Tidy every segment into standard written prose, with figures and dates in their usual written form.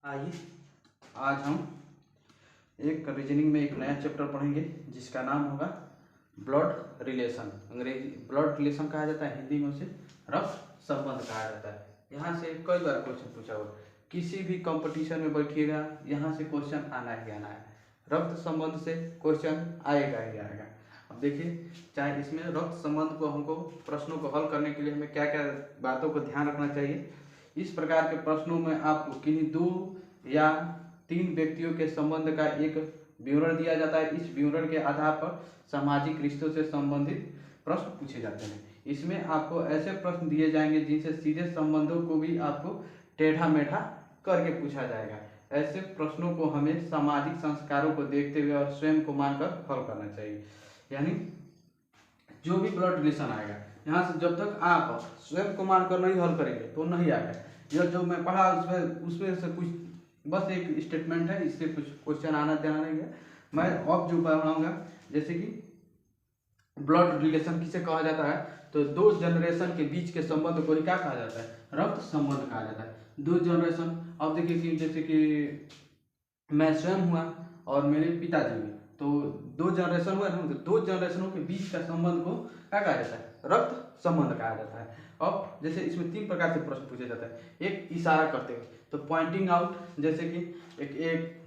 आइए आज हम एक रीजनिंग में एक नया चैप्टर पढ़ेंगे जिसका नाम होगा ब्लड रिलेशन। अंग्रेजी ब्लड रिलेशन कहा जाता है, हिंदी में उसे रक्त संबंध कहा जाता है। यहाँ से कई बार क्वेश्चन पूछा हुआ, किसी भी कंपटीशन में बैठिएगा यहाँ से क्वेश्चन आना ही आना है। रक्त संबंध से क्वेश्चन आएगा ही आएगा। अब देखिए, चाहे इसमें रक्त संबंध को हमको प्रश्नों को हल करने के लिए हमें क्या क्या बातों को ध्यान रखना चाहिए। इस प्रकार के प्रश्नों में आपको किन्हीं दो या तीन व्यक्तियों के संबंध का एक विवरण दिया जाता है। इस विवरण के आधार पर सामाजिक रिश्तों से संबंधित प्रश्न पूछे जाते हैं। इसमें आपको ऐसे प्रश्न दिए जाएंगे जिनसे सीधे संबंधों को भी आपको टेढ़ा मेढ़ा करके पूछा जाएगा। ऐसे प्रश्नों को हमें सामाजिक संस्कारों को देखते हुए और स्वयं को मानकर हल करना चाहिए। यानी जो भी ब्लड रिलेशन आएगा यहाँ से जब तक आप स्वयं को मानकर नहीं हल करेंगे तो नहीं आएगा। यह जो मैं पढ़ा उसमें से कुछ बस एक स्टेटमेंट है, इससे कुछ क्वेश्चन आना देना नहीं है। मैं अब जो पढ़ाऊंगा, जैसे कि ब्लड रिलेशन किसे कहा जाता है, तो दो जनरेशन के बीच के संबंध को क्या कहा जाता है, रक्त संबंध कहा जाता है। दो जनरेशन, अब देखिए कि जैसे कि मैं स्वयं हुआ और मेरे पिताजी भी, तो दो जनरेशन हुआ, तो दो जनरेशनों के बीच का संबंध को क्या कहा जाता है, रक्त संबंध कहा जाता है। अब जैसे इसमें तीन प्रकार से प्रश्न पूछे जाता है। एक इशारा करते हुए, तो पॉइंटिंग आउट, जैसे कि एक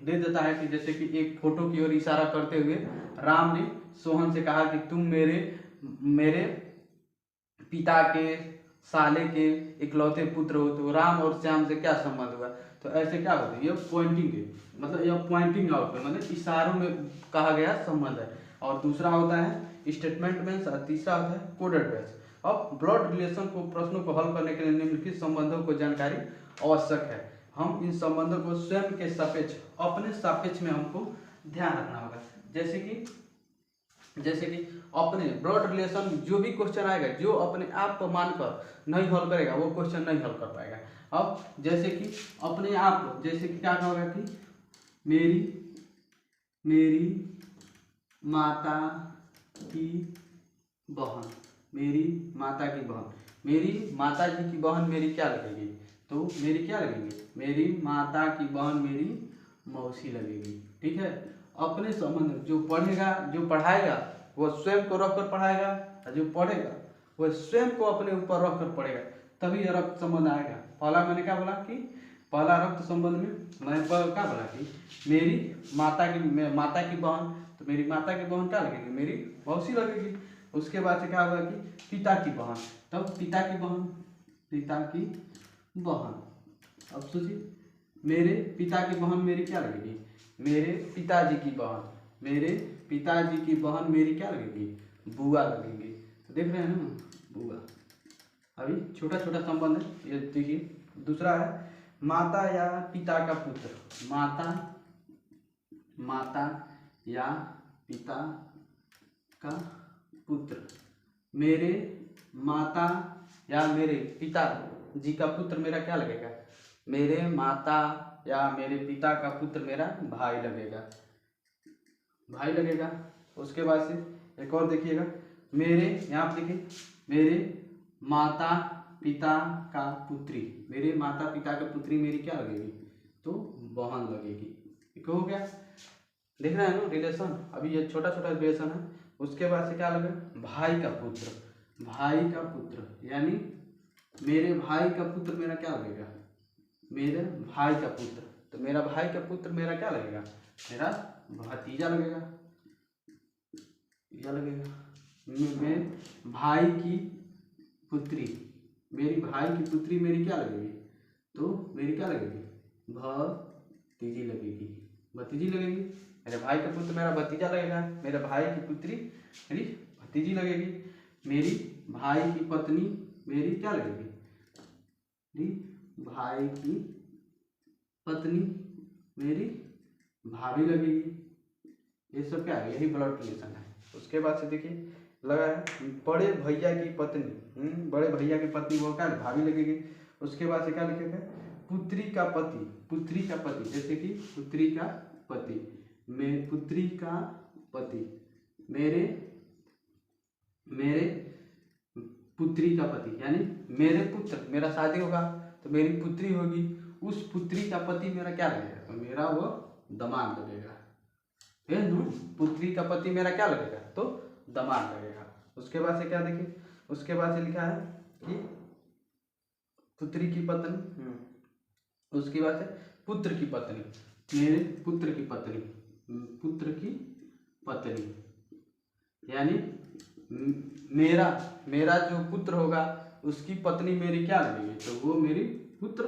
दे देता है कि जैसे कि एक फोटो की ओर इशारा करते हुए राम ने सोहन से कहा कि तुम मेरे पिता के साले के इकलौते पुत्र हो। तो राम और श्याम से क्या संबंध हुआ, तो ऐसे क्या होता है, ये पॉइंटिंग है, मतलब यह पॉइंटिंग आउट है, मतलब इशारों में कहा गया संबंध है। और दूसरा होता है स्टेटमेंट बेस और तीसरा होता है कोडेड बेस। अब ब्लड रिलेशन को प्रश्नों को हल करने के लिए निम्नलिखित संबंधों को जानकारी आवश्यक है। हम इन संबंधों को स्वयं के सापेक्ष, अपने सापेक्ष में हमको ध्यान रखना होगा। जैसे कि अपने ब्लड रिलेशन जो भी क्वेश्चन आएगा, जो अपने आप को मानकर नहीं हल करेगा वो क्वेश्चन नहीं हल कर पाएगा। अब जैसे कि अपने आप, जैसे कि क्या होगा कि मेरी माता की बहन, मेरी माता की बहन, मेरी माता जी की बहन मेरी क्या लगेगी, तो मेरी क्या लगेगी, मेरी माता की बहन मेरी मौसी लगेगी। ठीक है, अपने संबंध जो पढ़ेगा, जो पढ़ाएगा वो स्वयं को रख कर पढ़ाएगा, और जो पढ़ेगा वो स्वयं को अपने ऊपर रख कर पढ़ेगा, तभी रक्त संबंध आएगा। पहला मैंने क्या बोला कि पहला रक्त संबंध में मैं क्या बोला कि मेरी माता की बहन, तो मेरी माता की बहन क्या लगेगी, मेरी मौसी लगेगी। उसके बाद से क्या होगा कि पिता की बहन, तब पिता की बहन। अब सोचिए, मेरे पिता की बहन मेरी क्या लगेगी, मेरे पिताजी की बहन, मेरे पिताजी की बहन मेरी क्या लगेगी, बुआ लगेगी। तो देख रहे हैं ना, बुआ। अभी छोटा छोटा संबंध है, ये देखिए। दूसरा है माता या पिता का पुत्र, माता या पिता का पुत्र, मेरे माता या मेरे पिता जी का पुत्र मेरा क्या लगेगा, मेरे माता या मेरे पिता का पुत्र मेरा भाई लगेगा। उसके बाद से एक और देखिएगा, मेरे यहाँ पर देखिए, मेरे माता पिता का पुत्री, मेरे माता पिता का पुत्री मेरी क्या लगेगी, तो बहन लगेगी। ठीक हो गया, देख रहे हैं ना रिलेशन। अभी ये छोटा छोटा रिलेशन है। उसके बाद से क्या लगेगा, भाई का पुत्र, यानी मेरे भाई का पुत्र मेरा क्या लगेगा, मेरे भाई का पुत्र, तो मेरा भाई का पुत्र मेरा क्या लगेगा, मेरा भतीजा लगेगा। मेरे भाई की पुत्री, मेरी भाई की पुत्री मेरी क्या लगेगी, तो मेरी क्या लगेगी, भतीजी लगेगी। मेरे भाई का पुत्र मेरा भतीजा लगेगा, मेरे भाई की पुत्री मेरी भतीजी लगेगी। मेरी भाई की पत्नी मेरी क्या लगेगी, भाई की पत्नी मेरी भाभी लगेगी। ये सब क्या है, यही ब्लड रिलेशन है। उसके बाद से देखिए लगा है बड़े भैया की पत्नी वो क्या भाभी लगेगी। उसके बाद से क्या लिखेगा, पुत्री का पति, जैसे कि पुत्री का पति, मेरे पुत्री का पति, यानी मेरे पुत्र, मेरा शादी होगा तो मेरी पुत्री होगी, उस पुत्री का पति मेरा क्या लगेगा, तो मेरा वो दामाद लगेगा, है ना। पुत्री का पति मेरा क्या लगेगा, तो दामाद लगेगा। उसके बाद से क्या देखिए, उसके बाद से लिखा है कि पुत्री की पत्नी, उसके बाद से पुत्र की पत्नी, मेरे पुत्र की पत्नी, पुत्र की पत्नी यानी मेरा जो पुत्र होगा उसकी पत्नी मेरी क्या लगेगी, तो वो मेरी पुत्र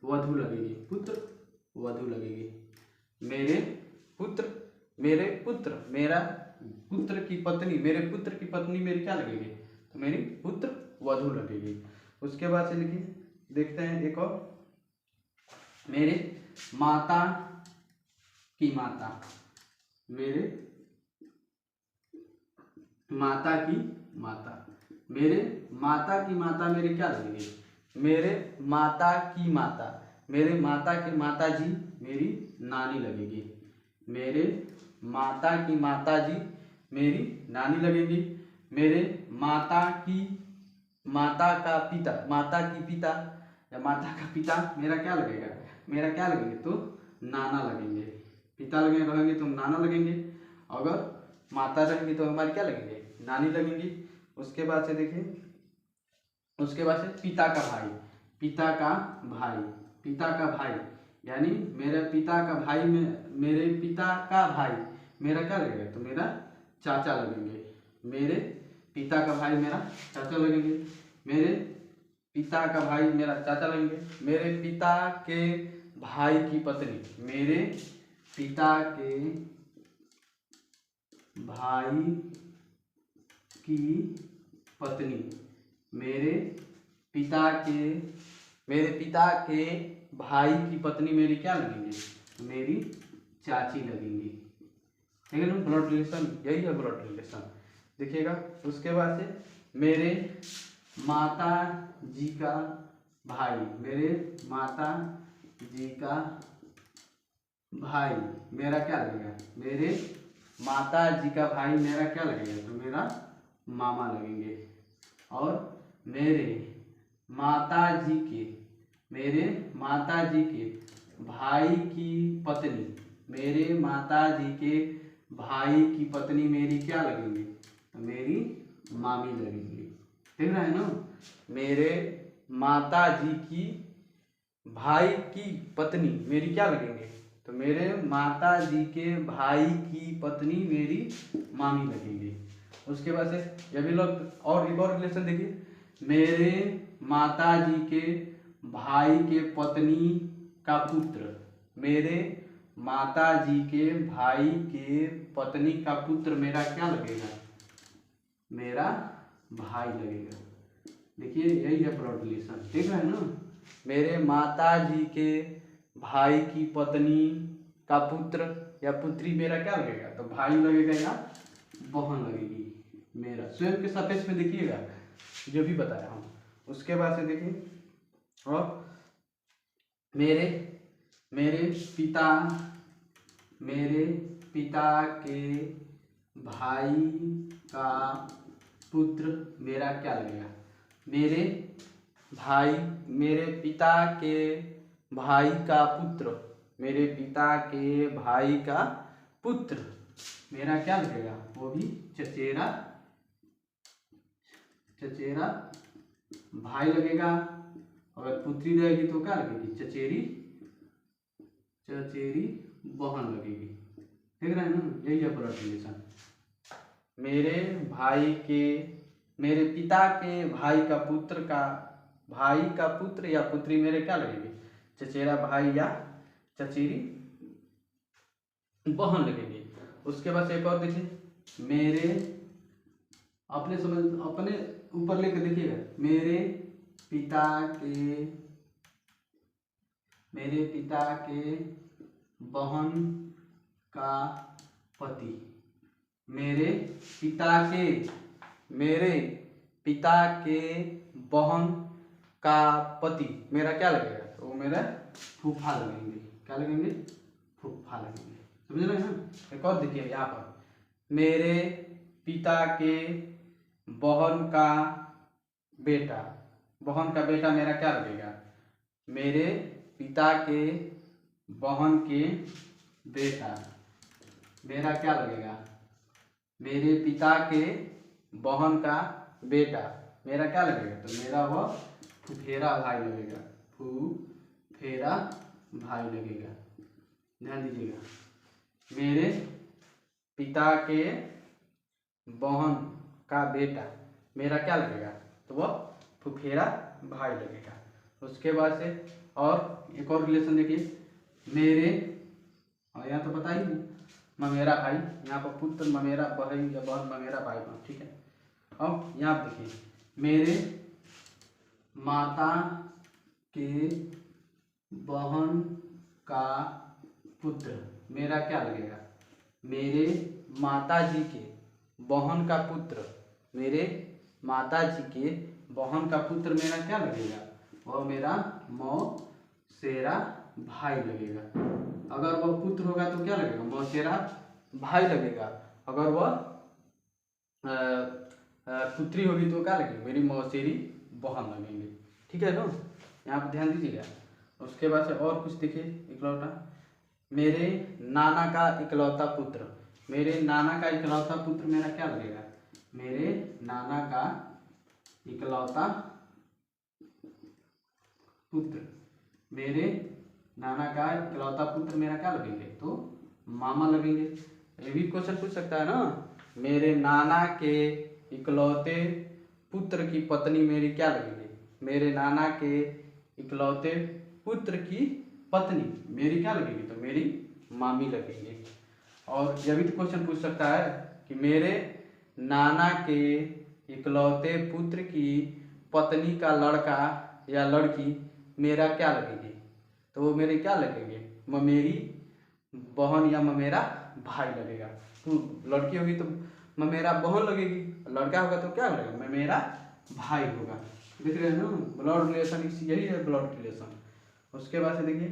वधू लगेगी, पुत्र वधू लगेगी। मेरा पुत्र की पत्नी, मेरे पुत्र की पत्नी मेरी क्या लगेगी, तो मेरी पुत्र वधू लगेगी। उसके बाद से लिखिए, देखते हैं एक और, मेरे माता की माता, मेरे माता की माता, मेरे माता की माता मेरी क्या लगेगी, मेरे माता की माता, मेरे माता की माता जी मेरी नानी लगेगी, मेरे माता की माता जी मेरी नानी लगेगी। मेरे माता की माता का पिता, माता की पिता या माता का पिता मेरा क्या लगेगा, मेरा क्या लगेंगे, तो नाना लगेंगे। पिता रहेंगे तो नाना लगेंगे, अगर माता रहेंगी तो हमारे क्या लगेंगे, नानी लगेंगी। उसके बाद से देखिए, उसके बाद से पिता का भाई, पिता का भाई, पिता का भाई यानी मेरे पिता का भाई में, मेरे पिता का भाई मेरा क्या लगेगा, तो मेरा चाचा लगेंगे। मेरे पिता का भाई मेरा चाचा लगेंगे, मेरे पिता का भाई मेरा चाचा लगेंगे। मेरे पिता के भाई की पत्नी, मेरे पिता के भाई की पत्नी मेरे पिता के भाई की पत्नी मेरी क्या लगेंगी, मेरी चाची लगेंगी, ठीक है ना। ब्लड रिलेशन यही है, ब्लड रिलेशन देखिएगा। उसके बाद से मेरे माता जी का भाई, मेरे माता जी का भाई मेरा क्या लगेगा, मेरे माता जी का भाई मेरा क्या लगेगा, तो मेरा मामा लगेंगे। और मेरे माता जी के भाई की पत्नी, मेरे माता जी के भाई की पत्नी मेरी क्या लगेंगी, तो मेरी मामी लगेंगी, ठीक है ना। मेरे माता जी की भाई की पत्नी मेरी क्या लगेंगे, तो मेरे माता जी के भाई की पत्नी मेरी मामी लगेंगी। उसके बाद से ये भी लोग, और एक और रिलेशन देखिए, मेरे माता जी के भाई के पत्नी का पुत्र, मेरे माता जी के भाई के पत्नी का पुत्र मेरा क्या लगेगा, मेरा भाई लगेगा। देखिए यही है ब्लड रिलेशन, ठीक है ना। मेरे माता जी के भाई की पत्नी का पुत्र या पुत्री मेरा क्या लगेगा, तो भाई लगेगा या बहन लगेगी, मेरा स्वयं के सापेक्ष में देखिएगा जो भी बताया हम। उसके बाद से देखिए, और मेरे पिता के भाई का पुत्र मेरा क्या लगेगा, मेरे पिता के भाई का पुत्र, मेरे पिता के भाई का पुत्र मेरा क्या लगेगा, वो भी चचेरा भाई लगेगा। अगर पुत्री रहेगी तो क्या लगेगी, चचेरी बहन लगेगी, ठीक है ना। यही है ब्लड रिलेशन। मेरे पिता के भाई का पुत्र या पुत्री मेरे क्या लगेगी, चचेरा भाई या चचेरी बहन लगेगी। उसके बाद एक और देखिए, मेरे अपने ऊपर लेकर देखिएगा, मेरे पिता के बहन का पति, मेरे पिता के बहन का पति मेरा क्या लगेगा, तो वो मेरा फूफा लगेंगे, क्या लगेंगे, फूफा लगेंगे, समझ रहे हैं ना। एक और देखिए यहाँ पर, मेरे पिता के बहन का बेटा मेरा क्या लगेगा, मेरे पिता के बहन के बेटा, मेरा क्या लगेगा? मेरे पिता के बहन का बेटा मेरा क्या लगेगा? तो मेरा वह फुफेरा भाई लगेगा, फुफेरा भाई लगेगा। ध्यान दीजिएगा, मेरे पिता के बहन का बेटा मेरा क्या लगेगा? तो वह फुफेरा भाई लगेगा। उसके बाद से और एक और रिलेशन देखिए, मेरे, और यहाँ तो पता ही नहीं, ममेरा भाई, यहाँ पर पुत्र ममेरा बहन या बहन ममेरा भाई, ठीक है। अब यहाँ पर देखिए, मेरे माता के बहन का पुत्र मेरा क्या लगेगा? मेरे माता जी के बहन का पुत्र, मेरे माता जी के बहन का पुत्र मेरा क्या लगेगा? वह मेरा मौसेरा भाई लगेगा। अगर वह पुत्र होगा तो क्या लगेगा? मौसेरा भाई लगेगा। अगर वह पुत्री होगी तो क्या लगेगी? मेरी मौसेरी बहन लगेंगे। ठीक है ना, यहाँ पर ध्यान दीजिएगा। उसके बाद से और कुछ देखिए, इकलौता, मेरे नाना का इकलौता पुत्र, मेरे नाना का इकलौता पुत्र मेरा क्या लगेगा? मेरे नाना का इकलौता पुत्र, मेरे नाना का इकलौता पुत्र मेरा क्या लगेंगे? तो मामा लगेंगे। ये भी क्वेश्चन पूछ सकता है ना, मेरे नाना के इकलौते पुत्र की पत्नी मेरी क्या लगेंगे? मेरे नाना के इकलौते पुत्र की पत्नी मेरी क्या लगेगी? तो मेरी मामी लगेंगे। और यह भी तो क्वेश्चन पूछ सकता है कि मेरे नाना के इकलौते पुत्र की पत्नी का लड़का या लड़की मेरा क्या लगेगी? तो वो मेरे क्या लगेंगे? ममेरी बहन या ममेरा भाई लगेगा। तो लड़की होगी तो ममेरा बहन लगेगी, लड़का होगा तो क्या लगेगा? ममेरा भाई होगा। देख रहे हैं ना, ब्लड रिलेशन यही है, ब्लड रिलेशन। उसके बाद से देखिए,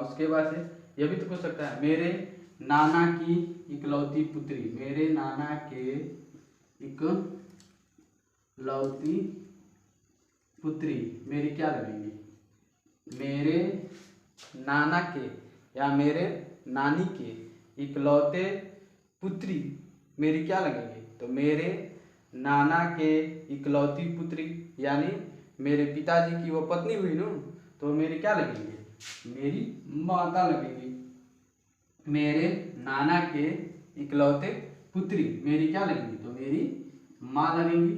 उसके बाद से यह भी तो पूछ सकता है, मेरे नाना की इकलौती पुत्री, मेरे नाना के इकलौती पुत्री मेरी क्या लगेंगी? मेरे नाना के या मेरे नानी के इकलौते पुत्री मेरी क्या लगेंगी? तो मेरे नाना के इकलौती पुत्री यानी मेरे पिताजी की वो पत्नी हुई ना, तो मेरी क्या लगेंगी? मेरी माता लगेंगी। मेरे नाना के इकलौते पुत्री मेरी क्या लगेंगी? तो मेरी माँ लगेंगी।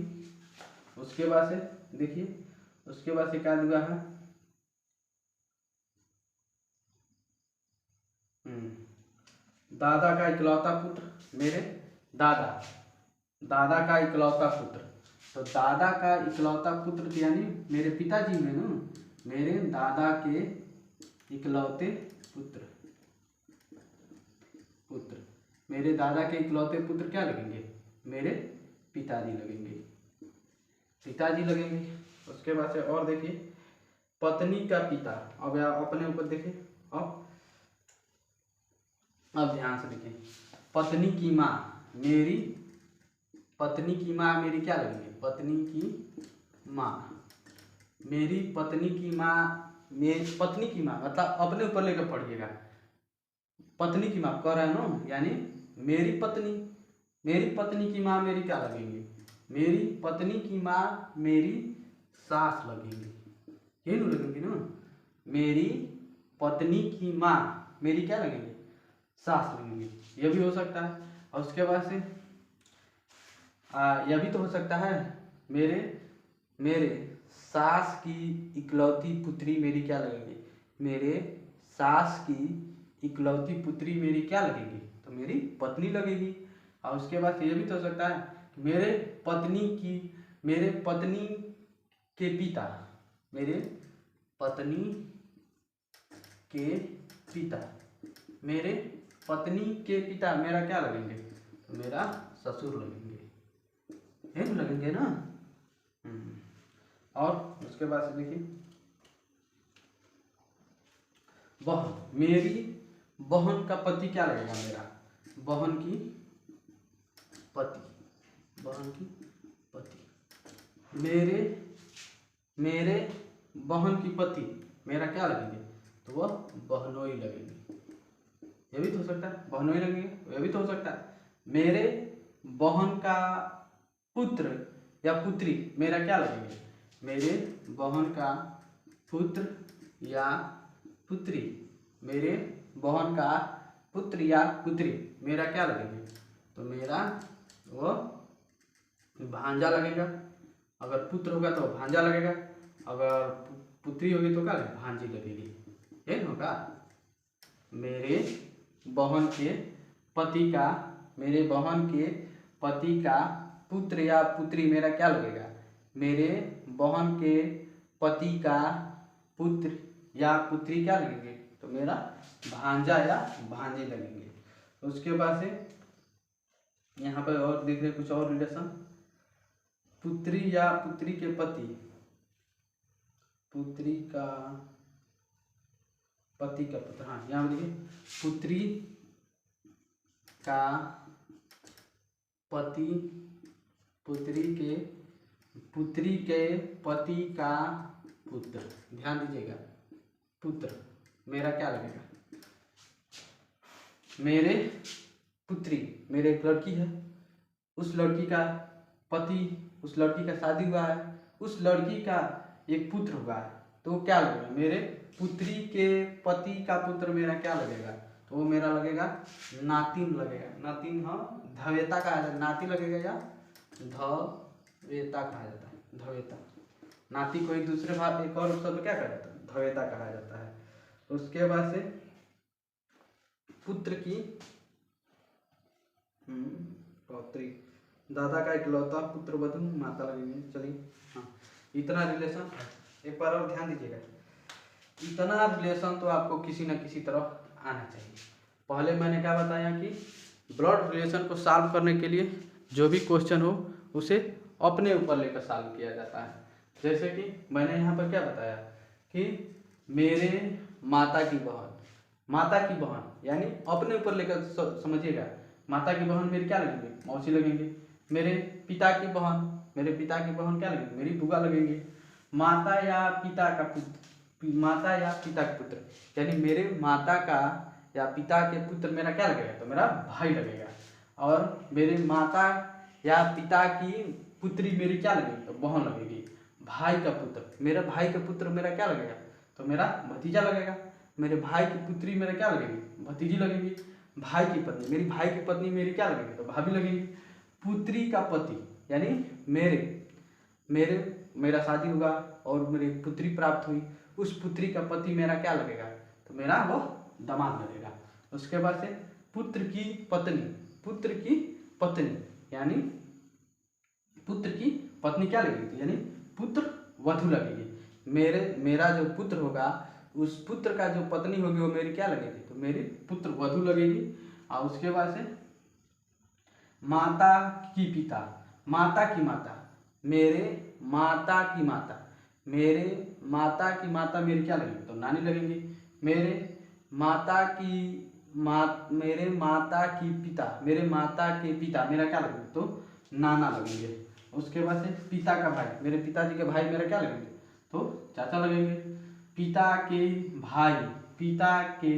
उसके बाद से देखिए, उसके बाद से क्या हुआ है, दादा का इकलौता पुत्र, मेरे दादा, दादा का इकलौता पुत्र, तो दादा का इकलौता पुत्र यानी मेरे पिताजी में ना, मेरे दादा के इकलौते पुत्र, मेरे दादा के इकलौते पुत्र क्या लगेंगे? मेरे पिताजी लगेंगे, पिताजी लगेंगे। उसके बाद से और देखिए, पत्नी का पिता, अब आप अपने ऊपर देखिए, अब ध्यान से देखिए, पत्नी की माँ, मेरी पत्नी की माँ मेरी क्या लगेंगे? पत्नी की माँ, मेरी पत्नी की माँ, मेरी पत्नी की माँ मतलब अपने ऊपर लेकर पढ़िएगा, पत्नी की माँ कह रहा है ना, यानी मेरी पत्नी की माँ मेरी क्या लगेंगी? मेरी पत्नी की माँ मेरी सास लगेंगी, यही लगेंगी ना, मेरी पत्नी की माँ मेरी क्या लगेंगी? सास लगेंगी। यह भी हो सकता है। और उसके बाद से यह भी तो हो सकता है, मेरे सास की इकलौती पुत्री मेरी क्या लगेगी? मेरे सास की इकलौती पुत्री मेरी क्या लगेगी? तो मेरी पत्नी लगेगी। और उसके बाद ये भी तो हो सकता है, मेरे पत्नी के पिता, मेरे पत्नी के पिता, मेरे पत्नी के पिता मेरा क्या लगेंगे? तो मेरा ससुर लगेंगे, यही लगेंगे ना। और उसके बाद से देखिए, बहन, मेरी बहन का पति क्या लगेगा? मेरा बहन की पति, बहन की पति, मेरे बहन की पति मेरा क्या लगेंगे, तो वह बहनोई लगेंगे। ये भी तो हो सकता है बहनोई लगेंगे, यह भी तो हो सकता है मेरे बहन का पुत्र या पुत्री मेरा क्या लगेंगे, मेरे बहन का पुत्र या पुत्री, मेरे बहन का पुत्र या पुत्री मेरा क्या लगेंगे, तो मेरा वो भांजा लगेगा। अगर पुत्र होगा तो भांजा लगेगा, अगर पुत्री होगी तो क्या भांजी लगेगी। ये होगा मेरे बहन के पति का, मेरे बहन के पति का पुत्र या पुत्री मेरा क्या लगेगा, मेरे बहन के पति का पुत्र या पुत्री क्या लगेंगे, तो मेरा भांजा या भांजी लगेंगे। उसके बाद से यहाँ पर और देख रहे कुछ और रिलेशन, पुत्री या पुत्री के पति, पुत्री का पति का पुत्र, हाँ यहाँ देखिए पुत्री का पति, पुत्री के पति का पुत्र, ध्यान दीजिएगा पुत्र मेरा क्या लगेगा, मेरे पुत्री, मेरे एक लड़की है, उस लड़की का पति, उस लड़की का शादी हुआ है, उस लड़की का एक पुत्र हुआ है, तो क्या लगेगा, मेरे पुत्री के पति का पुत्र मेरा क्या लगेगा, तो वो मेरा लगेगा नातिन लगेगा। नातिन हाँ धवेता कहा जाता है, नाती लगेगा या धवेता कहा जाता है, धवेता। नाती को एक दूसरे भाग एक और शब्द क्या कहा जाता है, धवेता कहा जाता है। उसके बाद से पुत्र की पौत्री, दादा का इकलौता पुत्र वधु माता लगेंगे। चलिए हाँ इतना रिलेशन एक बार और ध्यान दीजिएगा, इतना रिलेशन तो आपको किसी न किसी तरह आना चाहिए। पहले मैंने क्या बताया कि ब्लड रिलेशन को सॉल्व करने के लिए जो भी क्वेश्चन हो उसे अपने ऊपर लेकर सॉल्व किया जाता है। जैसे कि मैंने यहाँ पर क्या बताया कि मेरे माता की बहन, माता की बहन यानी अपने ऊपर लेकर समझिएगा, माता की बहन मेरी क्या लगेंगे, मौसी लगेंगे। मेरे पिता की बहन, मेरे पिता की बहन क्या लगेंगे, मेरी बुआ लगेंगे। माता या पिता का पुत्र, माता या पिता के पुत्र यानी मेरे माता का या पिता के पुत्र मेरा क्या लगेगा, तो मेरा भाई लगेगा। और मेरे माता या पिता की पुत्री मेरी क्या लगेगी, तो बहन लगेगी। भाई का पुत्र, मेरे भाई का पुत्र मेरा क्या लगेगा, तो मेरा भतीजा लगेगा। मेरे भाई की पुत्री मेरा क्या लगेगी, भतीजी लगेगी। भाई की पत्नी, मेरी भाई की पत्नी मेरी क्या लगेगी, तो भाभी लगेगी। पुत्री का पति यानी मेरा शादी हुआ और मेरी पुत्री प्राप्त हुई, उस पुत्री का पति मेरा क्या लगेगा, तो मेरा वो दामाद लगेगा। उसके बाद से पुत्र की पत्नी, पुत्र की पत्नी यानी पुत्र की पत्नी क्या लगेगी, यानी पुत्र वधु लगेगी। मेरा जो पुत्र होगा उस पुत्र का जो पत्नी होगी वो मेरी क्या लगेगी, तो मेरी पुत्र वधु लगेगी। और उसके बाद से माता की पिता, माता की माता, मेरे माता की माता, मेरे माता की माता मेरी क्या लगेगी, तो नानी लगेंगी। मेरे माता की मेरे माता की पिता, मेरे माता के पिता मेरा क्या लगेगा, तो नाना लगेंगे। उसके बाद से पिता का भाई, मेरे पिताजी के भाई मेरा क्या लगेंगे, तो चाचा लगेंगे। पिता के भाई, पिता के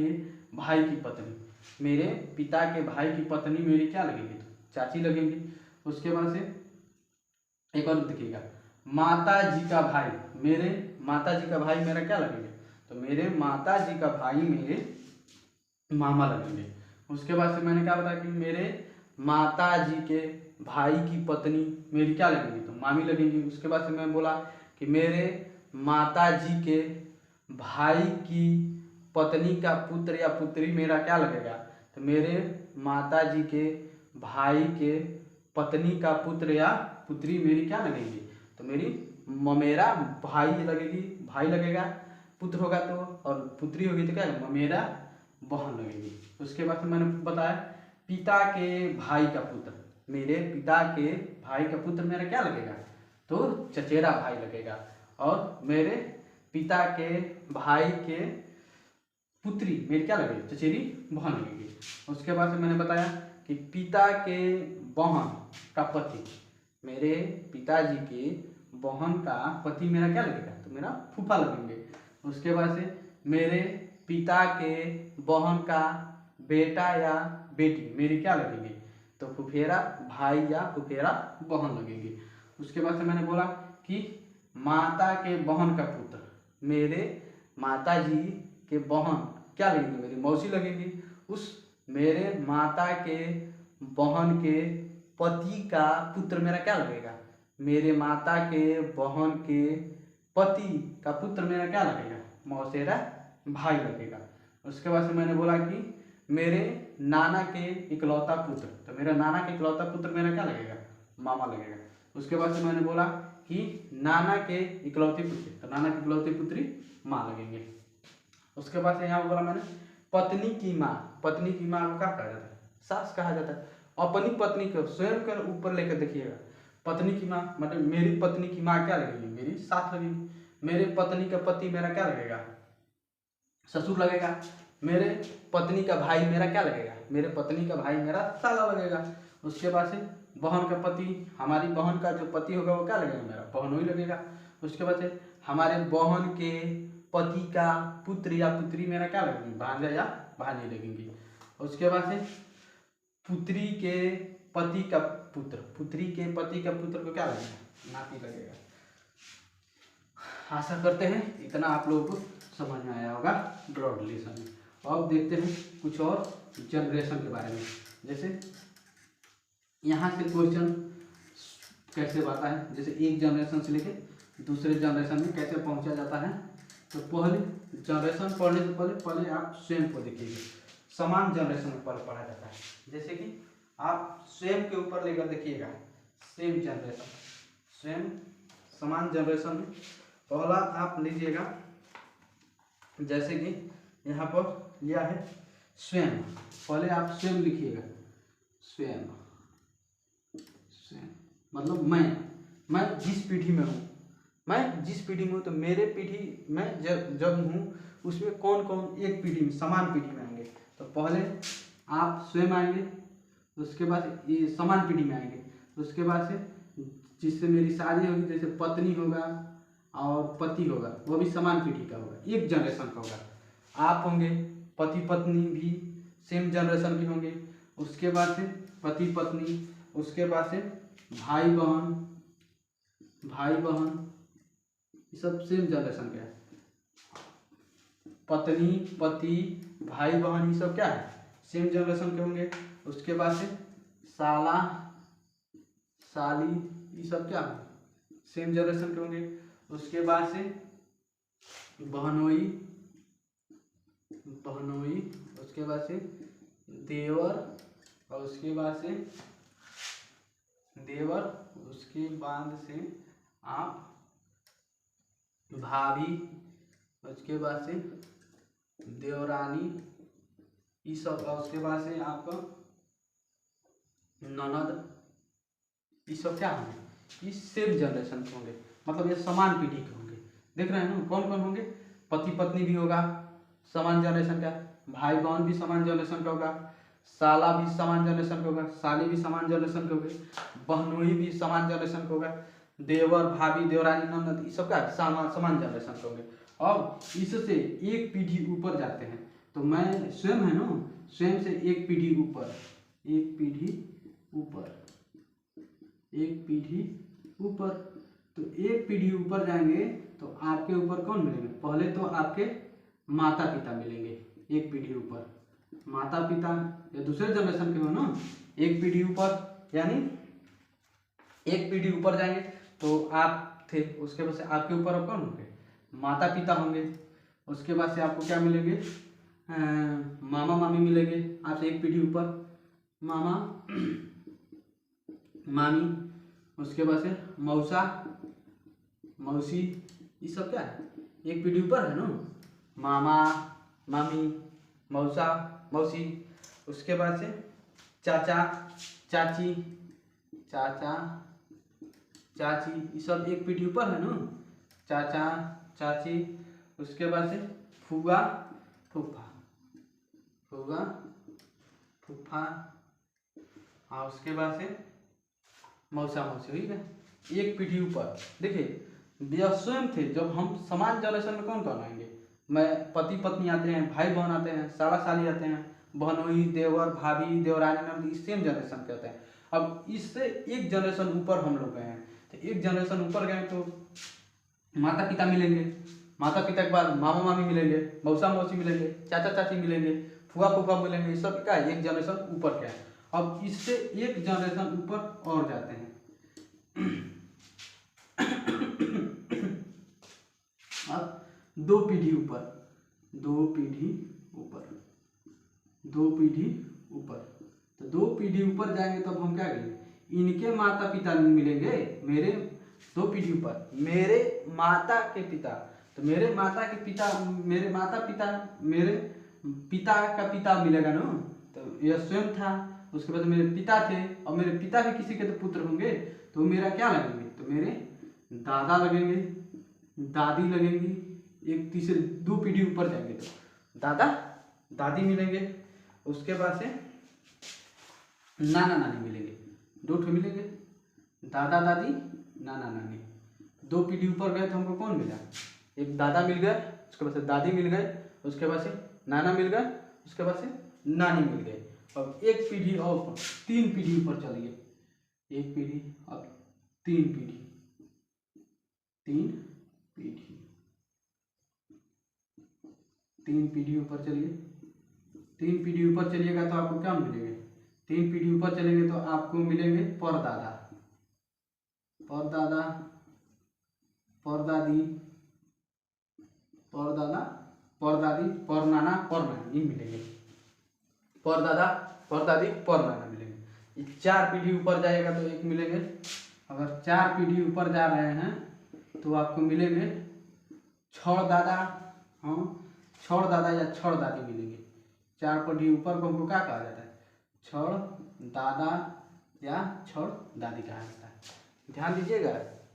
भाई की पत्नी, मेरे पिता के भाई की पत्नी मेरी क्या लगेगी, तो चाची लगेंगी। उसके बाद से एक और देखिएगा, माता जी का भाई, मेरे माता जी का भाई मेरा क्या लगेगा, तो मेरे माता जी का भाई मेरे मामा लगेंगे। उसके बाद से मैंने क्या बताया कि मेरे माता जी के भाई की पत्नी मेरी क्या लगेंगी, तो मामी लगेंगी। उसके बाद से मैं बोला कि मेरे माता जी के भाई की पत्नी का पुत्र या पुत्री मेरा क्या लगेगा, तो मेरे माता जी के भाई के पत्नी का पुत्र या पुत्री मेरी क्या लगेगी, तो मेरा भाई लगेगी, भाई लगेगा। पुत्र होगा तो और पुत्री होगी तो क्या लगेगा, मेरा बहन लगेगी। उसके बाद मैंने बताया पिता के भाई का पुत्र, मेरे पिता के भाई का पुत्र मेरा क्या लगेगा, तो चचेरा भाई लगेगा। और मेरे पिता के भाई के पुत्री मेरी क्या लगेगी, चचेरी बहन लगेगी। उसके बाद से मैंने बताया कि पिता के बहन का पति, मेरे पिताजी के बहन का पति मेरा क्या लगेगा, तो मेरा फूफा लगेंगे। उसके बाद से मेरे पिता के बहन का बेटा या बेटी मेरी क्या लगेंगे, तो फुफेरा भाई या फुफेरा बहन लगेंगे। उसके बाद से मैंने बोला कि माता के बहन का पुत्र, मेरे माता जी के बहन क्या लगेंगे, मेरी मौसी लगेंगी। उस मेरे माता के बहन के पति का पुत्र मेरा क्या लगेगा, मेरे माता के बहन के पति का पुत्र मेरा क्या लगेगा, मौसेरा भाई लगेगा। उसके बाद से मैंने बोला कि मेरे नाना के इकलौता पुत्र, तो मेरा नाना के इकलौता पुत्र मेरा क्या लगेगा, मामा लगेगा। उसके बाद से मैंने बोला कि नाना के इकलौती पुत्री, तो नाना की इकलौती पुत्री माँ लगेंगे। उसके बाद से यहाँ बोला मैंने पत्नी की माँ, पत्नी की माँ को क्या कहा जाता है, सास कहा जाता है। अपनी पत्नी को स्वयं के ऊपर लेकर देखिएगा, पत्नी की माँ मतलब मेरी पत्नी की माँ क्या लगेगी, मेरी सास लगेगी। मेरे पत्नी का पति मेरा क्या लगेगा, ससुर लगेगा। मेरे पत्नी का भाई मेरा क्या लगेगा, मेरे पत्नी का भाई मेरा साला लगेगा। उसके बाद से बहन का पति, हमारी बहन का जो पति होगा वो क्या लगेगा, मेरा बहनोई लगेगा। उसके बाद से हमारे बहन के पति का पुत्र या पुत्री मेरा क्या लगेगी, भांजा या भांजी लगेंगी। उसके बाद से पुत्री के पति का पुत्र, पुत्री के पति का पुत्र को क्या लगेगा, नाती लगेगा। आशा करते हैं इतना आप लोगों को समझ में आया होगा ब्लड रिलेशन। अब देखते हैं कुछ और जनरेशन के बारे में। जैसे यहाँ से क्वेश्चन कैसे आता है, जैसे एक जनरेशन से लेके दूसरे जनरेशन में कैसे पहुँचा जाता है। तो पहले जनरेशन पढ़ने से पहले आप स्वयं को देखिएगा, समान जनरेशन में पढ़ा जाता है। जैसे कि आप स्वयं के ऊपर लेकर देखिएगा, सेम जनरेशन, स्वयं समान जनरेशन में पहला आप लीजिएगा। जैसे कि यहाँ पर लिया है स्वयं, पहले आप स्वयं लिखिएगा, स्वयं स्वयं मतलब मैं जिस पीढ़ी में हूँ, मैं जिस पीढ़ी में हूँ, तो मेरे पीढ़ी में जब हूँ उसमें कौन कौन एक पीढ़ी में समान पीढ़ी में आएंगे। तो पहले आप स्वयं आएंगे, उसके बाद ये समान पीढ़ी में आएंगे। उसके बाद से जिससे मेरी शादी होगी, जैसे पत्नी होगा और पति होगा, वो भी समान पीढ़ी का होगा, एक जनरेशन का होगा। आप होंगे पति पत्नी भी सेम जनरेशन के होंगे। उसके बाद से पति पत्नी, उसके बाद से भाई बहन ये सब सेम जनरेशन के है। पत्नी पति भाई बहन ये सब क्या है, सेम जनरेशन के होंगे। उसके बाद से साला साली ये सब क्या है, सेम जनरेशन के होंगे। उसके बाद से बहनोई, उसके बाद से देवर, और उसके बाद से आप भाभी, उसके बाद से देवरानी ये सब, और उसके बाद से आपका ननद, ये सब क्या होंगे, ये सेम जनरेशन के होंगे, मतलब ये समान पीढ़ी के होंगे। देख रहे हैं ना कौन कौन होंगे, पति पत्नी भी होगा समान जनरेशन का, भाई बहन भी समान जनरेशन का होगा, साला भी समान जनरेशन का होगा, साली भी समान जनरेशन के होंगे, बहनोई भी समान जनरेशन का होगा, देवर भाभी देवरानी ननद ये सब क्या समान जनरेशन के होंगे। और इससे एक पीढ़ी ऊपर जाते हैं, तो मैं स्वयं है ना, स्वयं से एक पीढ़ी ऊपर, तो एक पीढ़ी ऊपर जाएंगे तो आपके ऊपर कौन मिलेंगे, पहले तो आपके माता पिता मिलेंगे। एक पीढ़ी ऊपर माता पिता या दूसरे जनरेशन के हो ना, एक पीढ़ी ऊपर, यानी एक पीढ़ी ऊपर जाएंगे तो आप थे, उसके बाद से आपके ऊपर अब कौन होंगे, माता पिता होंगे। उसके बाद से आपको क्या मिलेंगे, मामा मामी मिलेंगे आपसे एक पीढ़ी ऊपर, मामा मामी। उसके बाद से मौसा मौसी ये सब क्या है, एक पीढ़ी ऊपर है ना, मामा मामी मौसा मौसी। उसके बाद से चाचा चाची ये सब एक पीढ़ी ऊपर है ना, चाचा चाची। उसके बाद से फूफा फूफा, और उसके बाद से मौसा मौसी, ठीक है एक पीढ़ी ऊपर। देखिए स्वयं थे, जब हम समान जनरेशन में कौन कौन आएंगे, मैं पति पत्नी आते हैं, भाई बहन आते हैं, साला साली आते हैं, बहनोई, देवर, भाभी, देवरानी, नंदी, सेम जनरेशन के होते हैं। अब इससे एक जनरेशन ऊपर हम लोग गए हैं, तो एक जनरेशन ऊपर गए तो माता पिता मिलेंगे, माता पिता के बाद मामा मामी मिलेंगे, मौसा मौसी मिलेंगे, चाचा चाची मिलेंगे, फुआ फूफा मिलेंगे, सब क्या एक जनरेशन ऊपर क्या है। अब इससे एक जनरेशन ऊपर और जाते हैं। अब दो पीढ़ी ऊपर, दो पीढ़ी ऊपर, दो पीढ़ी ऊपर, तो दो पीढ़ी ऊपर जाएंगे तब हम क्या करेंगे, इनके माता पिता मिलेंगे, मेरे दो पीढ़ी ऊपर मेरे माता के पिता, तो मेरे माता के पिता, मेरे माता पिता, मेरे पिता का पिता मिलेगा ना, तो यह स्वयं था, उसके बाद मेरे पिता थे, और मेरे पिता भी किसी के तो पुत्र होंगे, तो मेरा क्या लगेंगे, तो मेरे दादा लगेंगे, दादी लगेंगी, एक तीसरे दो पीढ़ी ऊपर जाएंगे तो दादा दादी मिलेंगे, उसके बाद से नाना नानी मिलेंगे, दो ठो मिलेंगे, दादा दादी नाना नानी। दो पीढ़ी ऊपर गए तो हमको कौन मिला, एक दादा मिल गए, उसके बाद से दादी मिल गए, उसके बाद से नाना मिल गए, उसके बाद से नानी मिल गए। अब एक पीढ़ी और, तीन पीढ़ी ऊपर चलिए, एक पीढ़ी, अब तीन पीढ़ी, तीन पीढ़ी, तीन पीढ़ी ऊपर चलिए, तीन पीढ़ी ऊपर चलिएगा तो आपको क्या मिलेंगे, तीन पीढ़ी ऊपर चलेंगे तो आपको मिलेंगे परदादा, परदादा, परदादी, परदादा, परदादी, परनाना, परनानी मिलेंगे, परदादा, परदादी, परनाना मिलेंगे। चार पीढ़ी ऊपर जाएगा तो एक मिलेंगे, अगर चार पीढ़ी ऊपर जा रहे हैं तो आपको मिलेंगे छड़ दादा, हाँ छड़ दादा या छड़ दादी मिलेंगे। चार पीढ़ी ऊपर को हमको क्या कहा जाता है, छड़ दादा या छड़ दादी कहा जाता है। ध्यान दीजिएगा,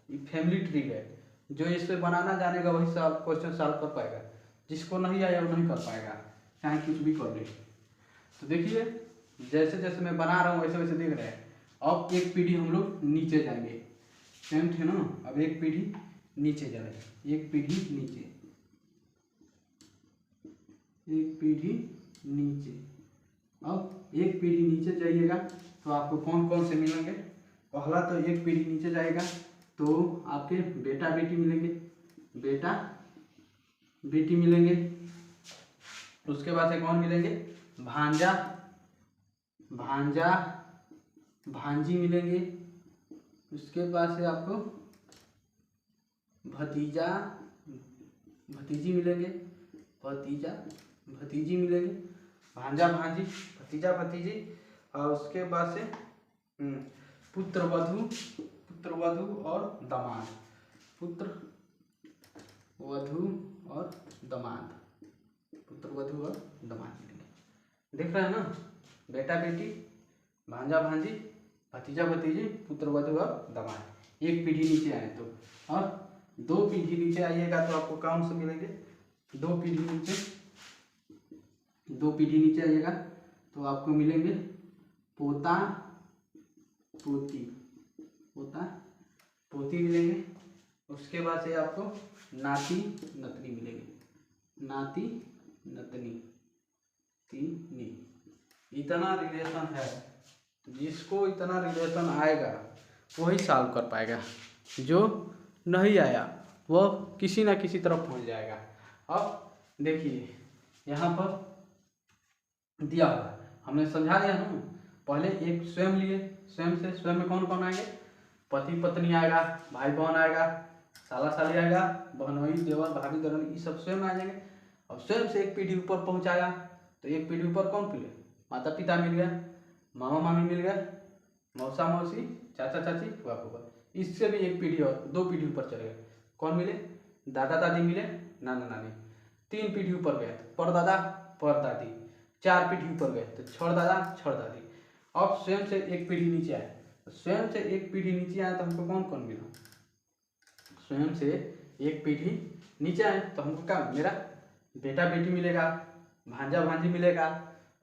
ये फैमिली ट्री है, जो इस पे बनाना जानेगा वही सब क्वेश्चन सॉल्व कर पाएगा, जिसको नहीं आया वो नहीं कर पाएगा, चाहे कुछ भी कर ले। तो देखिए जैसे जैसे मैं बना रहा हूँ वैसे वैसे देख रहे हैं। अब एक पीढ़ी हम लोग नीचे जाएंगे, सेम थे ना, अब एक पीढ़ी नीचे जा रहे हैं, एक पीढ़ी नीचे, एक पीढ़ी नीचे। अब एक पीढ़ी नीचे जाइएगा तो आपको कौन कौन से मिलेंगे, पहला तो एक पीढ़ी नीचे जाएगा तो आपके बेटा बेटी मिलेंगे, बेटा बेटी मिलेंगे, उसके बाद से कौन मिलेंगे, भांजा, भांजा भांजी मिलेंगे, उसके बाद से आपको भतीजा भतीजी मिलेंगे, भतीजा भतीजी मिलेंगे, भांजा भांजी, भतीजा भतीजी, और उसके बाद से पुत्र वधू, पुत्र वधू और दामाद, पुत्र वधू और दामाद, पुत्र वधू और दामाद मिलेंगे। देख रहे हैं ना, बेटा बेटी, भांजा भांजी, भतीजा भतीजी, पुत्र वधू और दामाद। एक पीढ़ी नीचे आए तो, और दो पीढ़ी नीचे आइएगा तो आपको कौन से मिलेंगे, दो पीढ़ी नीचे, दो पीढ़ी नीचे आइएगा तो आपको मिलेंगे पोता पोती, पोता पोती मिलेंगे, उसके बाद से आपको नाती नतनी मिलेंगे, नाती नतनी तीनी। इतना रिलेशन है, जिसको इतना रिलेशन आएगा वही सॉल्व कर पाएगा, जो नहीं आया वो किसी ना किसी तरफ पहुंच जाएगा। अब देखिए यहाँ पर दिया हुआ हमने समझा दिया ना, पहले एक स्वयं लिए, स्वयं से स्वयं में कौन कौन आएंगे, पति पत्नी आएगा, भाई बहन आएगा, साला साली आएगा, बहनोई देवर भाभी दरानी, ये सब स्वयं आ जाएंगे। अब स्वयं से एक पीढ़ी ऊपर पहुंचाया तो एक पीढ़ी ऊपर कौन मिले, माता पिता मिल गया, मामा मामी मिल गए, मौसा मौसी, चाचा चाची, फुआ फूफा। इससे भी एक पीढ़ी और दो पीढ़ी ऊपर चले गए, कौन मिले, दादा दादी मिले, नाना नानी। तीन पीढ़ी ऊपर गए तो परदादा परदादी, चार पीढ़ी ऊपर गए तो छड़ दादा छड़ दादी। अब स्वयं से एक पीढ़ी नीचे आए, तो स्वयं से एक पीढ़ी नीचे आए तो हमको कौन कौन मिला, स्वयं से एक पीढ़ी नीचे आए तो हमको क्या, मेरा बेटा बेटी मिलेगा, भांजा भांजी मिलेगा,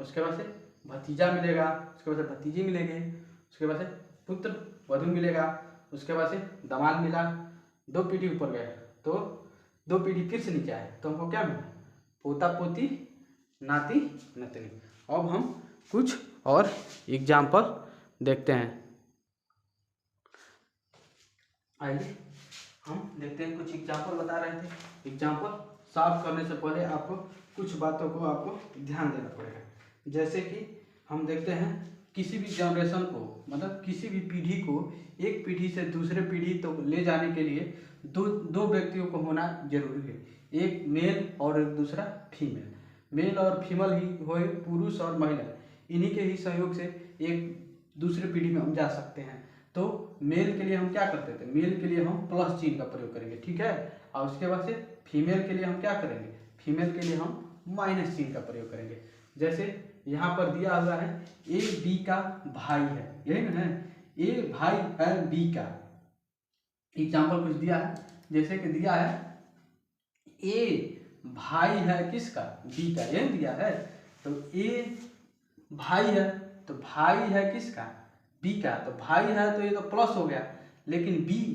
उसके बाद से भतीजा मिलेगा, उसके बाद से भतीजी मिलेगी, उसके बाद से पुत्र वधू मिलेगा, उसके बाद से दामाद मिला। दो पीढ़ी ऊपर गए तो दो पीढ़ी फिर से नीचे आए तो हमको क्या मिला, पोता पोती, नाती नतनी। अब हम कुछ और एग्जाम्पल देखते हैं। आइए हम देखते हैं, कुछ एग्जाम्पल बता रहे थे। एग्जाम्पल सॉल्व करने से पहले आपको कुछ बातों को आपको ध्यान देना पड़ेगा। जैसे कि हम देखते हैं, किसी भी जनरेशन को, मतलब किसी भी पीढ़ी को एक पीढ़ी से दूसरे पीढ़ी तो ले जाने के लिए दो व्यक्तियों को होना जरूरी है, एक मेल और एक दूसरा फीमेल। मेल और फीमेल ही होए, पुरुष और महिला, इन्हीं के ही सहयोग से एक दूसरे पीढ़ी में हम जा सकते हैं। तो मेल के लिए हम क्या करते थे, मेल के लिए हम प्लस चिन्ह का प्रयोग करेंगे, ठीक है। और उसके बाद से फीमेल के लिए हम क्या करेंगे, फीमेल के लिए हम माइनस चिन्ह का प्रयोग करेंगे। जैसे यहाँ पर दिया हुआ है ए बी का भाई है, यही ना है, ए भाई है बी का। एग्जाम्पल कुछ दिया है, जैसे कि दिया है ए भाई है किसका, बी का, यही दिया है। तो ए भाई है, तो भाई है किसका, बी का, तो भाई है तो ये तो प्लस हो गया। लेकिन ए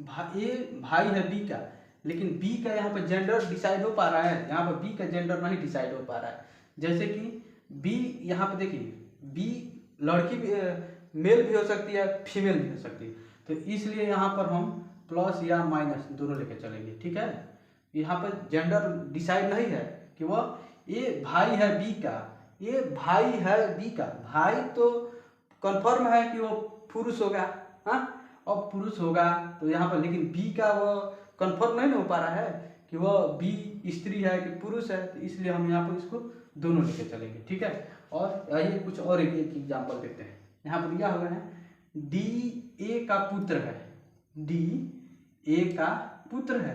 भाई है बी का, लेकिन बी का यहाँ पर जेंडर डिसाइड हो पा रहा है, यहाँ पर बी का जेंडर नहीं डिसाइड हो पा रहा है। जैसे कि बी यहाँ पे देखिए, बी लड़की भी, मेल भी हो सकती है, फीमेल भी हो सकती है। तो इसलिए यहाँ पर हम प्लस या माइनस दोनों लेके चलेंगे, ठीक है। यहाँ पर जेंडर डिसाइड नहीं है कि वह ए भाई है बी का, ये भाई है बी का, भाई तो कंफर्म है कि वो पुरुष होगा, हाँ, और पुरुष होगा तो यहाँ पर, लेकिन बी का वो कंफर्म नहीं हो पा रहा है कि वह बी स्त्री है कि पुरुष है, तो इसलिए हम यहाँ पर इसको दोनों लेके चलेंगे, ठीक है। और आइए कुछ और एक एग्जाम्पल देखते हैं। यहाँ पर दिया हुआ है डी ए का पुत्र है, डी ए का पुत्र है,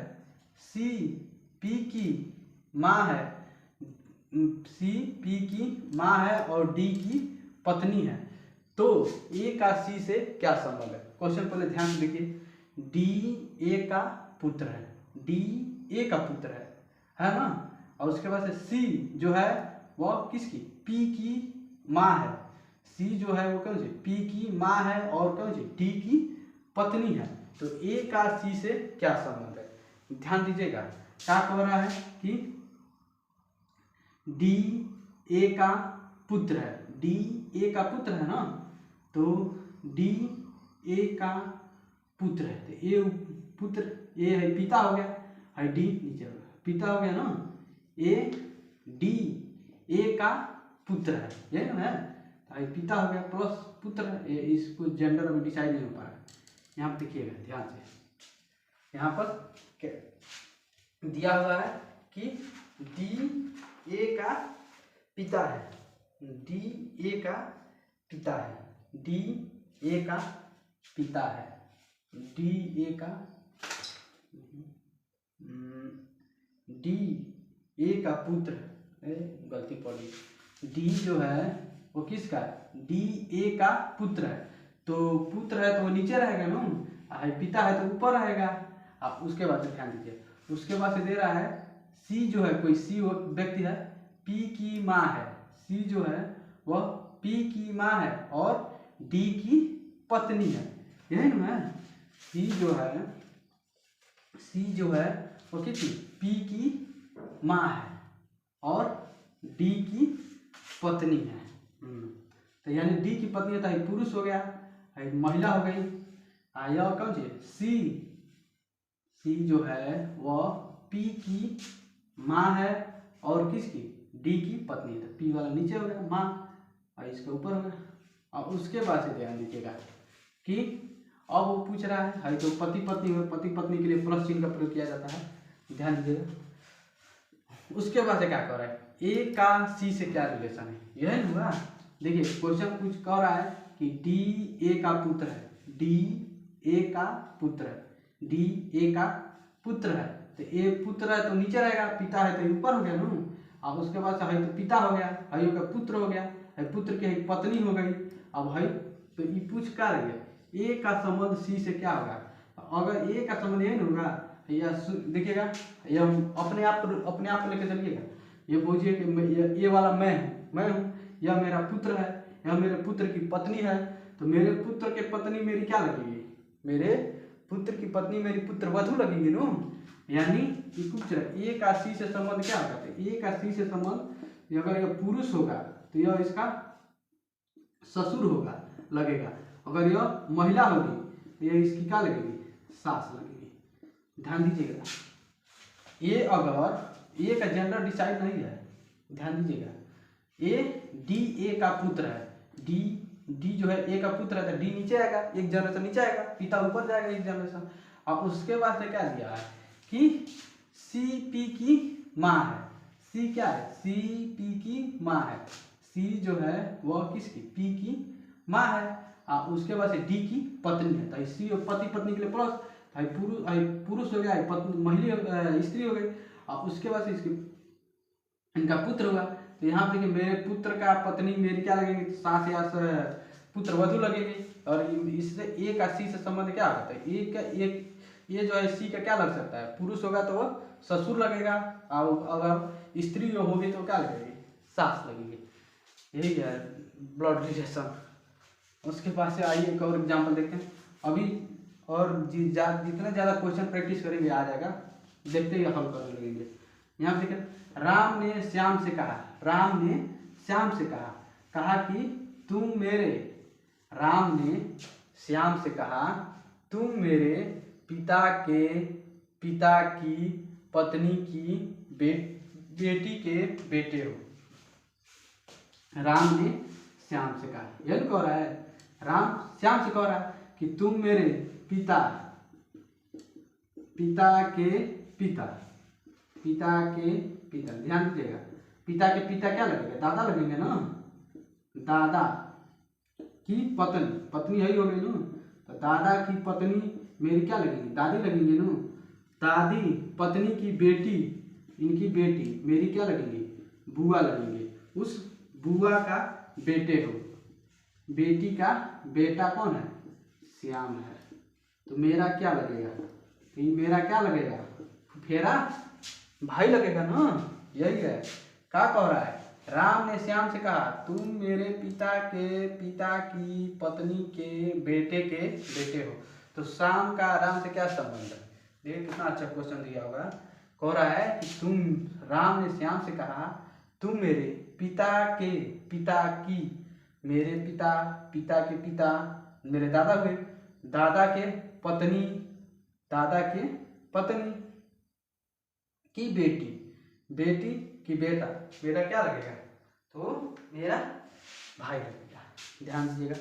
सी पी की माँ है, सी पी की माँ है और डी की पत्नी है। तो ए का सी से क्या संबंध है? क्वेश्चन पहले ध्यान से देखिए, डी ए का पुत्र है, डी ए का पुत्र है ना। और उसके बाद से सी जो है वह किसकी, पी की माँ है, सी जो है वो कौन सी, पी की माँ है और कौन सी, डी की पत्नी है। तो ए का सी से क्या संबंध है, ध्यान दीजिएगा। क्या कह रहा है कि डी ए का पुत्र है, डी ए का पुत्र है ना, तो डी ए का पुत्र है, तो ए पुत्र, ए है पिता हो गया, है डी नीचे हो गया, पिता हो गया ना, ए डी ए का पुत्र है, यही ना है, तो पिता हो गया प्लस पुत्र है। इसको जेंडर अभी डिसाइड नहीं हो पा रहा है। यहाँ पर देखिएगा ध्यान से, यहाँ पर दिया हुआ है कि डी ए का पिता है, डी ए का पिता है, डी ए का पिता है, डी ए का, डी ए का पुत्र, गलती पड़ी, डी जो है वो किसका है, डी ए का पुत्र है। तो पुत्र है तो वो नीचे रहेगा ना, पिता है तो ऊपर रहेगा। अब उसके बाद से ध्यान दीजिए, उसके बाद से दे रहा है सी जो है, कोई सी वो व्यक्ति है, पी की माँ है, सी जो है वह पी की माँ है और डी की पत्नी है, यही ना है। सी जो है वो किसकी, पी की माँ है और डी की पत्नी है। तो यानी डी की पत्नी है तो पुरुष हो गया, महिला हो गई। यह कौन सी, सी जो है वह पी की माँ है और किसकी, डी की पत्नी है, तो पी वाला नीचे हो गया, माँ और इसके ऊपर हो गया। और उसके बाद से ध्यान दीजिएगा कि अब वो पूछ रहा है तो पति पत्नी हो, पति पत्नी के लिए प्लस चिन्ह का प्रयोग किया जाता है, ध्यान दीजिएगा। उसके बाद से क्या कर रहा है, ए का सी से क्या रिलेशन है, यही ना हुआ। देखिए क्वेश्चन कुछ कह रहा है कि डी ए का पुत्र है, डी ए का पुत्र है, डी ए का पुत्र है, तो ए पुत्र है तो नीचे रहेगा, पिता है तो ऊपर हो गया ना। अब उसके बाद है तो पिता हो गया, है का पुत्र हो गया, है पुत्र की पत्नी हो गई। अब है तो ये पूछ क्या रही है, ए का संबंध सी से क्या होगा। अगर ए का संबंध यही होगा, या देखिएगा, ये अपने आप लेके चलिएगा, ये पूछिए कि ये वाला मैं हूँ, यह मेरा पुत्र है, यह मेरे पुत्र की पत्नी है, तो मेरे पुत्र के पत्नी मेरी क्या लगेगी, मेरे पुत्र की पत्नी मेरी पुत्र वधू लगेगी नो, यानी कि कुछ ए का सी से संबंध क्या होगा, तो ए का सी से संबंध अगर यह पुरुष होगा तो यह इसका ससुर होगा लगेगा, अगर यह महिला होगी तो यह इसकी क्या लगेगी, सास लगेगी। ध्यान दीजिएगा, ये अगर ए का जेंडर डिसाइड नहीं है, ध्यान दीजिएगा, ए डी ए का पुत्र है, डी जो है ए का पुत्र है तो डी नीचे आएगा, एक जनरेशन नीचे आएगा, पिता ऊपर जाएगा एक जनरेशन। और उसके बाद से क्या दिया है कि सी पी की माँ है, सी क्या है, सी पी की माँ है, सी जो है वह किसकी, पी की माँ है। और उसके बाद से डी की पत्नी है, तो सी पति पत्नी के लिए प्लस, पुरुष हो गया, पत्नी महिला स्त्री हो गई। और उसके बाद से इसकी इनका पुत्र हुआ, तो यहाँ पे मेरे पुत्र का पत्नी मेरी क्या लगेगी, सास या पुत्र वधू लगेगी। और इससे ए का सी से संबंध क्या होता है, ए का एक ये जो है सी का क्या लग सकता है, पुरुष होगा तो वह ससुर लगेगा, और अगर स्त्री होगी तो क्या लगेगी, सास लगेगी। यही है ब्लड रिलेशन। उसके पास से आइए एक और एग्जाम्पल देखते हैं अभी, और जितने ज़्यादा क्वेश्चन प्रैक्टिस करेंगे आ जाएगा, देखते ही हल करने लगेंगे। यहाँ पे देखिए, राम ने श्याम से कहा, राम ने श्याम से कहा कि तुम मेरे, राम ने श्याम से कहा तुम मेरे पिता की पत्नी की बेटी के बेटे हो। राम ने श्याम से कहा, यही कह रहा है, राम श्याम से कह रहा है कि तुम मेरे पिता के पिता, ध्यान दीजिएगा, पिता के पिता क्या लगेगा, दादा लगेंगे ना, दादा की पत्नी यही हो गई ना, तो दादा की पत्नी मेरी क्या लगेगी, दादी लगेंगे ना, दादी पत्नी की बेटी, इनकी बेटी मेरी क्या लगेंगी, बुआ लगेंगे, उस बुआ का बेटे हो। बेटी का बेटा कौन है, श्याम है, तो मेरा क्या लगेगा, तो मेरा क्या लगेगा, फेरा भाई लगेगा ना। यही है, क्या कह रहा है, राम ने श्याम से कहा तुम मेरे पिता की पत्नी के बेटे हो। तो श्याम का राम से क्या संबंध है, देखिए कितना अच्छा क्वेश्चन दिया होगा। कह रहा है कि राम ने श्याम से कहा तुम मेरे पिता की, मेरे पिता के पिता मेरे दादा हुए, दादा के पत्नी की बेटी की बेटा क्या लगेगा, तो मेरा भाई लगेगा। ध्यान दीजिएगा।